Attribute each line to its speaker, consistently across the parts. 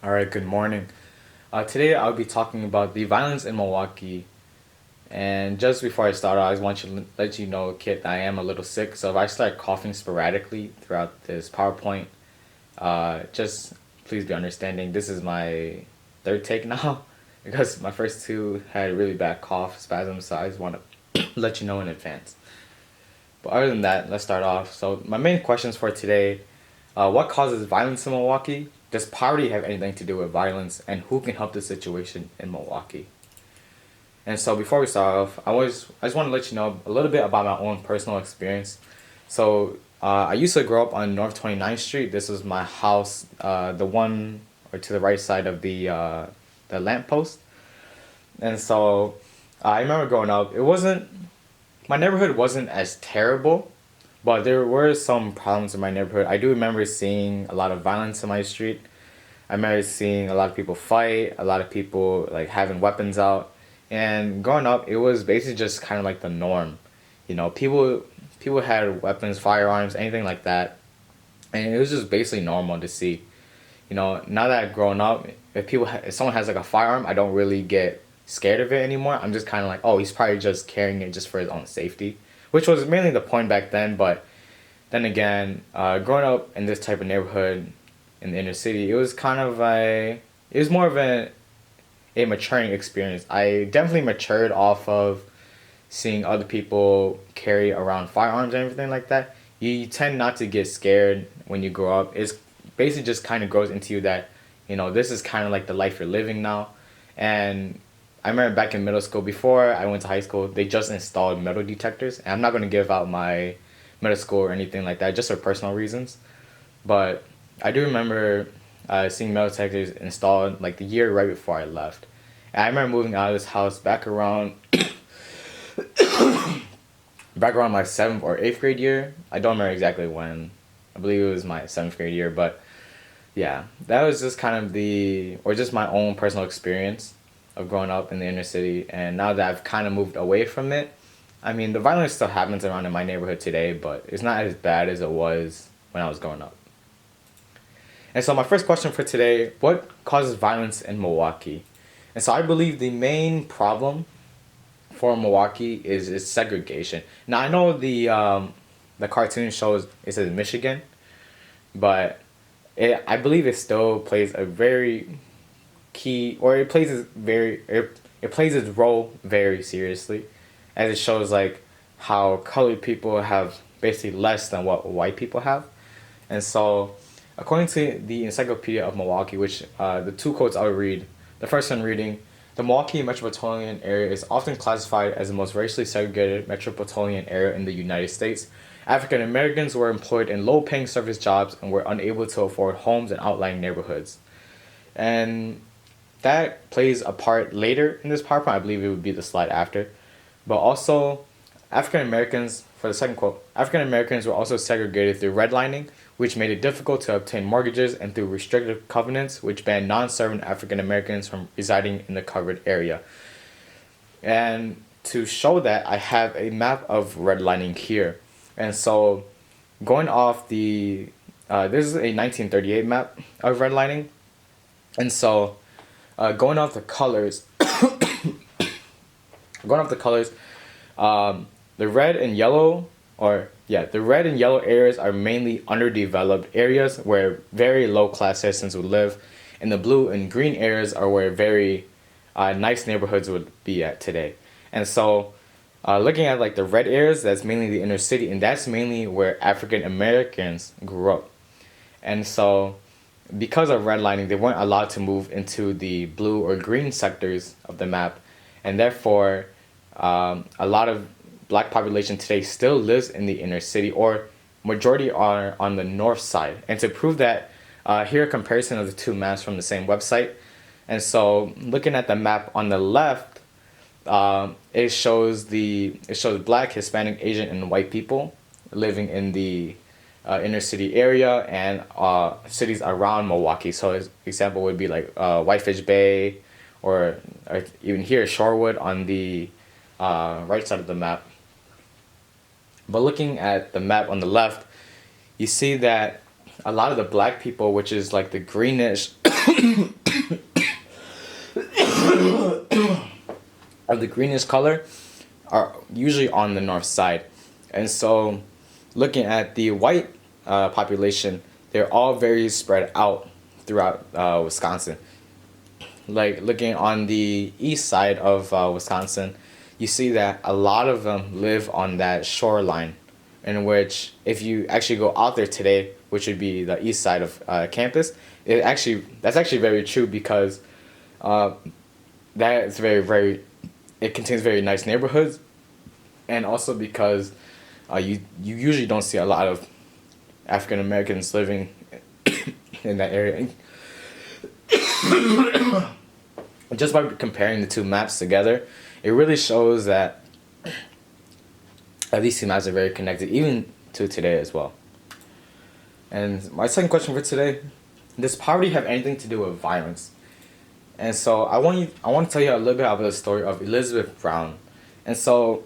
Speaker 1: All right, good morning. Today I'll be talking about the violence in Milwaukee. And just before I start, I just want to let you know, Kit, that I am a little sick. So if I start coughing sporadically throughout this PowerPoint, just please be understanding. This is my third take now because my first two had really bad cough spasms. So I just want to let you know in advance. But other than that, let's start off. So my main questions for today: what causes violence in Milwaukee? Does poverty have anything to do with violence? And who can help the situation in Milwaukee? And so before we start off, I just want to let you know a little bit about my own personal experience. So I used to grow up on North 29th Street. This was my house, the one or to the right side of the lamppost. And so I remember growing up, it wasn't my neighborhood wasn't as terrible, but there were some problems in my neighborhood. I do remember seeing a lot of violence in my street. I remember seeing a lot of people fight, a lot of people like having weapons out. And growing up, it was basically just kind of like the norm. People had weapons, firearms, anything like that. And it was just basically normal to see. Now that I've grown up, if someone has like a firearm, I don't really get scared of it anymore. I'm just kind of like, oh, he's probably just carrying it just for his own safety, which was mainly the point back then. But then again, growing up in this type of neighborhood in the inner city, it was more of a maturing experience. I definitely matured off of seeing other people carry around firearms and everything like that. You tend not to get scared when you grow up. It's basically just kind of grows into you that, this is kind of like the life you're living now. And I remember back in middle school, before I went to high school, they just installed metal detectors. And I'm not going to give out my middle school or anything like that, just for personal reasons. But I do remember seeing metal detectors installed like the year right before I left. And I remember moving out of this house back around my seventh or eighth grade year. I don't remember exactly when. I believe it was my seventh grade year, but yeah, that was just kind of just my own personal experience of growing up in the inner city. And now that I've kind of moved away from it, I mean, the violence still happens around in my neighborhood today, but it's not as bad as it was when I was growing up. And so my first question for today: what causes violence in Milwaukee? And so I believe the main problem for Milwaukee is segregation. Now I know the cartoon shows it says Michigan, but I believe it still plays a very key, or it plays its role very seriously, as it shows like how colored people have basically less than what white people have. And so according to the Encyclopedia of Milwaukee, which the two quotes I'll read, the first one reading: the Milwaukee metropolitan area is often classified as the most racially segregated metropolitan area in the United States. African Americans were employed in low paying service jobs and were unable to afford homes in outlying neighborhoods. And that plays a part later in this PowerPoint. I believe it would be the slide after. But also, African Americans, for the second quote, African Americans were also segregated through redlining, which made it difficult to obtain mortgages, and through restrictive covenants, which banned non-servant African Americans from residing in the covered area. And to show that, I have a map of redlining here. And so, going off this is a 1938 map of redlining. And so, going off the colors, going off the colors, the red and yellow, the red and yellow areas are mainly underdeveloped areas where very low class citizens would live, and the blue and green areas are where very nice neighborhoods would be at today. And so, looking at like the red areas, that's mainly the inner city, and that's mainly where African Americans grew up. And so, because of redlining, they weren't allowed to move into the blue or green sectors of the map, and therefore, a lot of black population today still lives in the inner city, or majority are on the north side. And to prove that, here a comparison of the two maps from the same website. And so, looking at the map on the left, it shows black, Hispanic, Asian, and white people living in the inner city area and cities around Milwaukee. So, an example would be like Whitefish Bay, or even here Shorewood on the right side of the map. But looking at the map on the left, you see that a lot of the black people, which is like the greenish of the greenish color are usually on the north side. And so looking at the white population, they're all very spread out throughout Wisconsin. Like looking on the east side of Wisconsin, you see that a lot of them live on that shoreline, in which if you actually go out there today, which would be the east side of campus, that's actually very true because uh, that is it contains very nice neighborhoods, and also because you usually don't see a lot of African Americans living in that area. Just by comparing the two maps together, it really shows that these two maps are very connected, even to today as well. And my second question for today: does poverty have anything to do with violence? And so I want to tell you a little bit about the story of Elizabeth Brown. And so,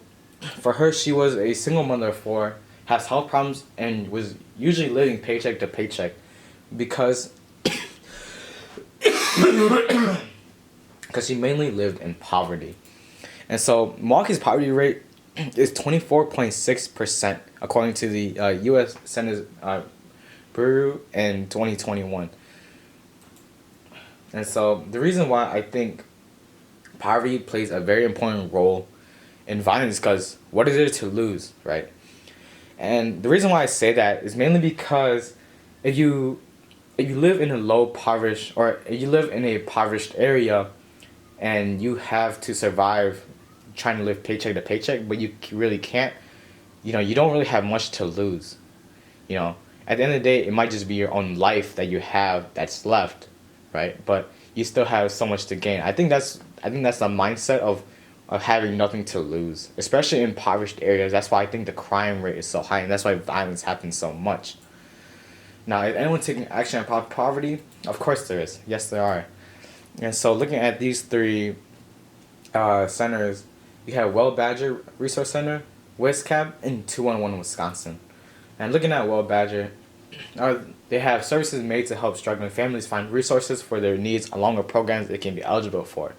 Speaker 1: for her, she was a single mother of four, has health problems, and was usually living paycheck to paycheck, because she mainly lived in poverty. And so Milwaukee's poverty rate is 24.6% according to the U.S. Census Bureau in 2021. And so the reason why I think poverty plays a very important role in violence is because what is there to lose, right? And the reason why I say that is mainly because if you live in a or if you live in a impoverished area and you have to survive trying to live paycheck to paycheck, but you really can't, you don't really have much to lose. At the end of the day, it might just be your own life that you have that's left, right? But you still have so much to gain. I think that's the mindset of having nothing to lose, especially in impoverished areas. That's why I think the crime rate is so high, and that's why violence happens so much. Now, is anyone taking action about poverty? Of course there is. Yes, there are. And so looking at these three centers, you have Well Badger Resource Center, WISCAP, and 211 Wisconsin. And looking at Well Badger, they have services made to help struggling families find resources for their needs along with programs they can be eligible for.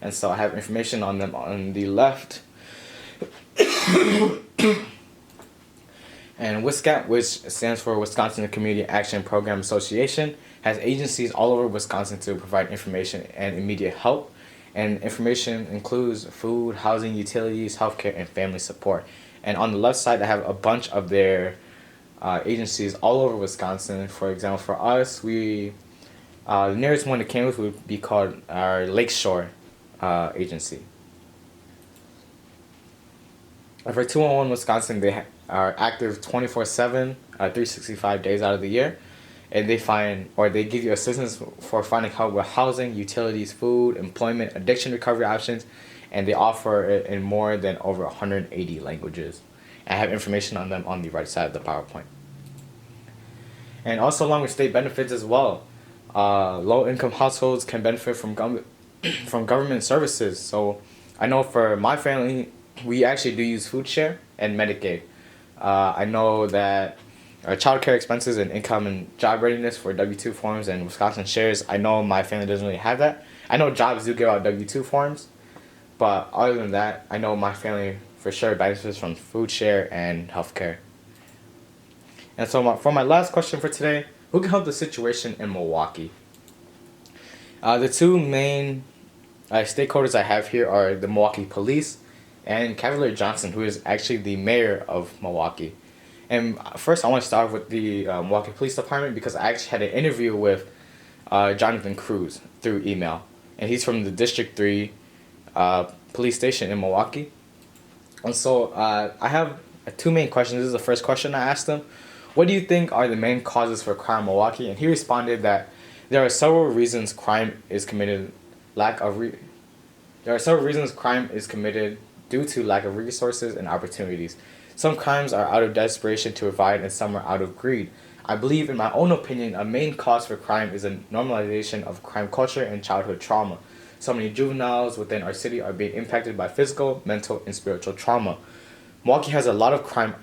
Speaker 1: And so I have information on them on the left. And WISCAP, which stands for Wisconsin Community Action Program Association, has agencies all over Wisconsin to provide information and immediate help. And information includes food, housing, utilities, healthcare, and family support. And on the left side, I have a bunch of their agencies all over Wisconsin. For example, for us, the nearest one to campus would be called our Lakeshore agency. And for 211 Wisconsin, they are active 24/7, 365 days out of the year. And they give you assistance for finding help with housing, utilities, food, employment, addiction recovery options, and they offer it in more than over 180 languages. I have information on them on the right side of the PowerPoint. And also along with state benefits as well, low-income households can benefit from from government services. So I know for my family, we actually do use food share and Medicaid. I know that child care expenses and income and job readiness for W-2 forms and Wisconsin shares, I know my family doesn't really have that. I know jobs do give out W-2 forms, but other than that, I know my family for sure benefits from food share and healthcare. And so for my last question for today, who can help the situation in Milwaukee? The two main stakeholders I have here are the Milwaukee Police and Cavalier Johnson, who is actually the mayor of Milwaukee. And first, I want to start with the Milwaukee Police Department because I actually had an interview with Jonathan Cruz through email. And he's from the District 3 police station in Milwaukee. And so I have two main questions. This is the first question I asked him. What do you think are the main causes for crime in Milwaukee? And he responded that there are several reasons crime is committed. There are several reasons crime is committed due to lack of resources and opportunities. Some crimes are out of desperation to provide and some are out of greed. I believe, in my own opinion, a main cause for crime is a normalization of crime culture and childhood trauma. So many juveniles within our city are being impacted by physical, mental, and spiritual trauma. Milwaukee has a lot of crime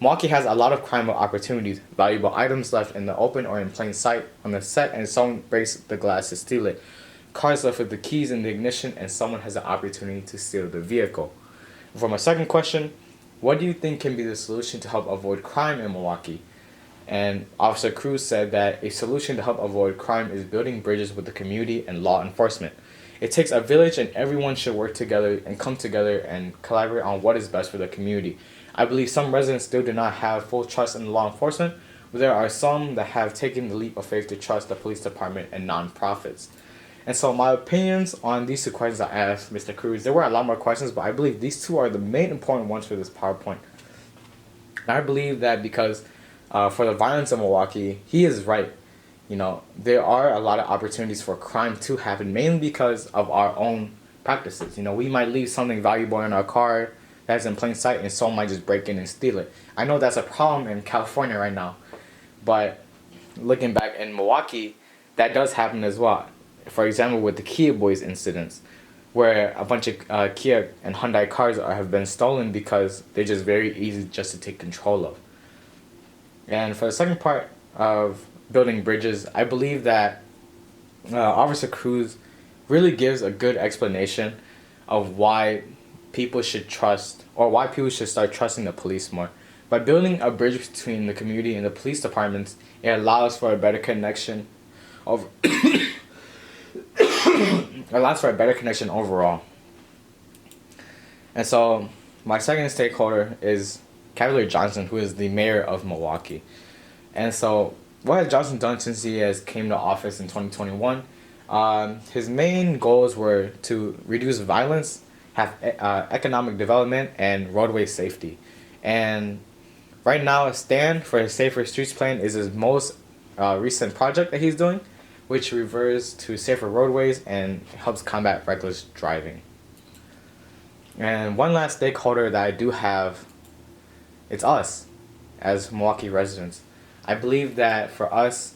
Speaker 1: Milwaukee has a lot of crime opportunities, valuable items left in the open or in plain sight on the set, and someone breaks the glass to steal it. Cars left with the keys in the ignition, and someone has the opportunity to steal the vehicle. For my second question, what do you think can be the solution to help avoid crime in Milwaukee? And Officer Cruz said that a solution to help avoid crime is building bridges with the community and law enforcement. It takes a village and everyone should work together and come together and collaborate on what is best for the community. I believe some residents still do not have full trust in law enforcement, but there are some that have taken the leap of faith to trust the police department and nonprofits. And so my opinions on these two questions I asked Mr. Cruz, there were a lot more questions, but I believe these two are the main important ones for this PowerPoint. And I believe that because for the violence in Milwaukee, he is right. There are a lot of opportunities for crime to happen, mainly because of our own practices. We might leave something valuable in our car that's in plain sight and someone might just break in and steal it. I know that's a problem in California right now, but looking back in Milwaukee, that does happen as well. For example, with the Kia Boys incidents, where a bunch of Kia and Hyundai cars have been stolen because they're just very easy just to take control of. And for the second part of building bridges, I believe that Officer Cruz really gives a good explanation of why people should trust, or why people should start trusting the police more. By building a bridge between the community and the police departments, it allows for a better connection of allows for a better connection overall. And so my second stakeholder is Cavalier Johnson, who is the mayor of Milwaukee. And so what has Johnson done since he has came to office in 2021? His main goals were to reduce violence, have economic development, and roadway safety. And right now, Stand for His Safer Streets plan is his most recent project that he's doing, which refers to safer roadways and helps combat reckless driving. And one last stakeholder that I do have, it's us as Milwaukee residents. I believe that for us,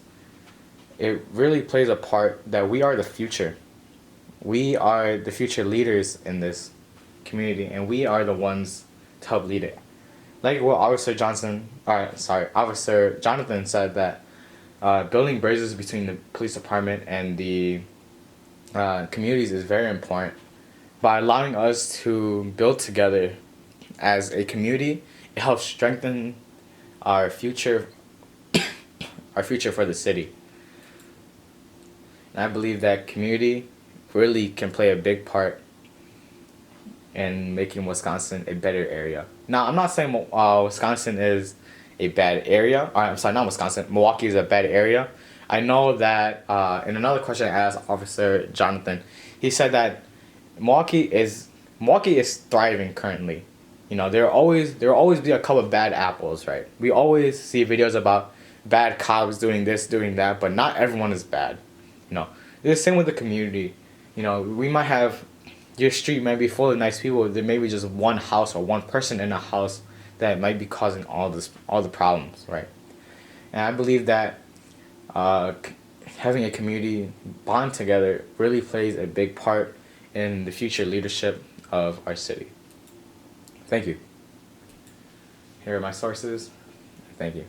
Speaker 1: it really plays a part that we are the future. We are the future leaders in this community, and we are the ones to help lead it. Like what Officer Jonathan said, that building bridges between the police department and the communities is very important. By allowing us to build together as a community, it helps strengthen our future, our future for the city. And I believe that community really can play a big part in making Wisconsin a better area. Now, I'm not saying Wisconsin is a bad area. I'm sorry, not Wisconsin. Milwaukee is a bad area. I know that in another question I asked Officer Jonathan, he said that Milwaukee is thriving currently. There will always be a couple of bad apples, right? We always see videos about bad cops doing this, doing that, but not everyone is bad. It's the same with the community. We might have, your street might be full of nice people. There may be just one house or one person in a house that might be causing all the problems, right? And I believe that having a community bond together really plays a big part in the future leadership of our city. Thank you. Here are my sources. Thank you.